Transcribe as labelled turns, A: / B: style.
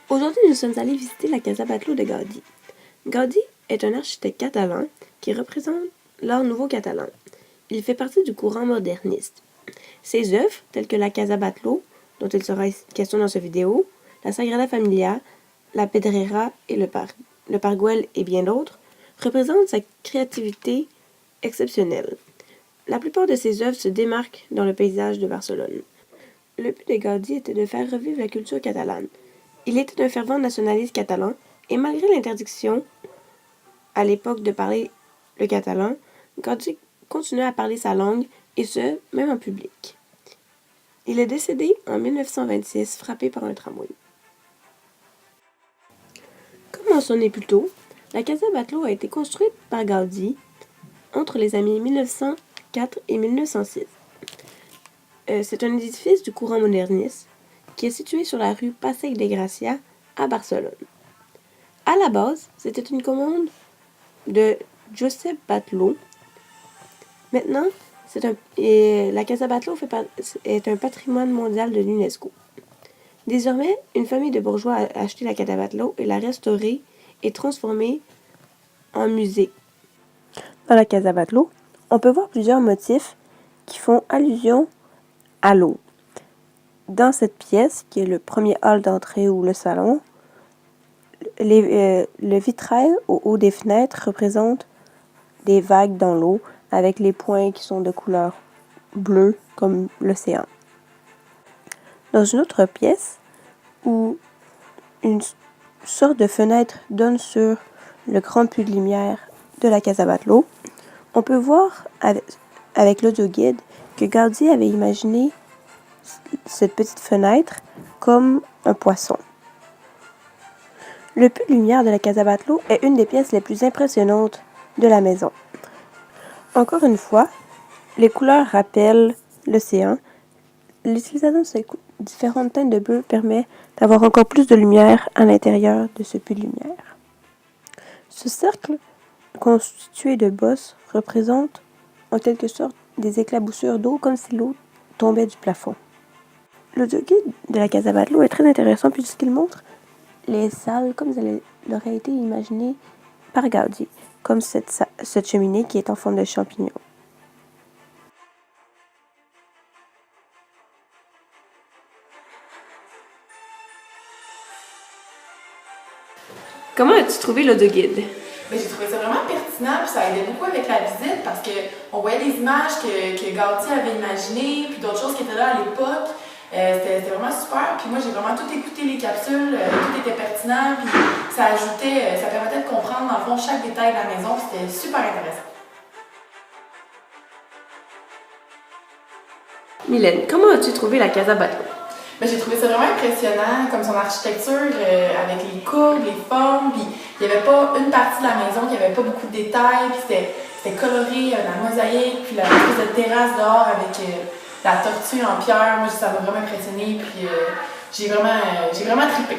A: Aujourd'hui, nous sommes allés visiter la Casa Batlló de Gaudí. Gaudí est un architecte catalan qui représente l'art nouveau catalan. Il fait partie du courant moderniste. Ses œuvres, telles que la Casa Batlló, dont il sera question dans cette vidéo, la Sagrada Familia, la Pedrera et le Parc Güell et bien d'autres, représentent sa créativité exceptionnelle. La plupart de ses œuvres se démarquent dans le paysage de Barcelone. Le but de Gaudí était de faire revivre la culture catalane. Il était un fervent nationaliste catalan et malgré l'interdiction à l'époque de parler le catalan, Gaudí continuait à parler sa langue et ce, même en public. Il est décédé en 1926, frappé par un tramway. Comme mentionné plus tôt, la Casa Batlló a été construite par Gaudí entre les années 1904 et 1906. C'est un édifice du courant moderniste qui est situé sur la rue Passeig de Gràcia à Barcelone. À la base, c'était une commande de Josep Batlló. Maintenant, la Casa Batlló est un patrimoine mondial de l'UNESCO. Désormais, une famille de bourgeois a acheté la Casa Batlló et l'a restaurée et transformée en musée. Dans la Casa Batlló, on peut voir plusieurs motifs qui font allusion à l'eau. Dans cette pièce, qui est le premier hall d'entrée ou le salon, le vitrail au haut des fenêtres représente des vagues dans l'eau avec les points qui sont de couleur bleue comme l'océan. Dans une autre pièce où une sorte de fenêtre donne sur le grand puits de lumière de la Casa Batlló, on peut voir avec l'audioguide que Gaudí avait imaginé cette petite fenêtre comme un poisson. Le puits de lumière de la Casa Batlló est une des pièces les plus impressionnantes de la maison. Encore une fois, les couleurs rappellent l'océan. L'utilisation de ces différentes teintes de bleu permet d'avoir encore plus de lumière à l'intérieur de ce puits de lumière. Ce cercle constitué de bosses représente en quelque sorte des éclaboussures d'eau comme si l'eau tombait du plafond. L'audioguide de la Casa Batlló est très intéressant puisqu'il montre les salles comme elles auraient été imaginées par Gaudí, comme cette cheminée qui est en forme de champignon. Comment as-tu trouvé l'audioguide?
B: J'ai trouvé ça vraiment pertinent, puis ça aidait beaucoup avec la visite parce qu'on voyait des images que Gaudí avait imaginées, puis d'autres choses qui étaient là à l'époque. C'était vraiment super. Puis moi, j'ai vraiment tout écouté les capsules, tout était pertinent, puis ça permettait de comprendre dans le fond chaque détail de la maison, puis c'était super intéressant.
A: Mylène, comment as-tu trouvé la Casa Batlló?
B: J'ai trouvé ça vraiment impressionnant, comme son architecture, avec les courbes, les formes, puis il n'y avait pas une partie de la maison qui n'avait pas beaucoup de détails, puis c'était coloré, la mosaïque, puis la espèce de terrasse dehors avec la tortue en pierre. Moi, ça m'a vraiment impressionné, puis j'ai vraiment trippé.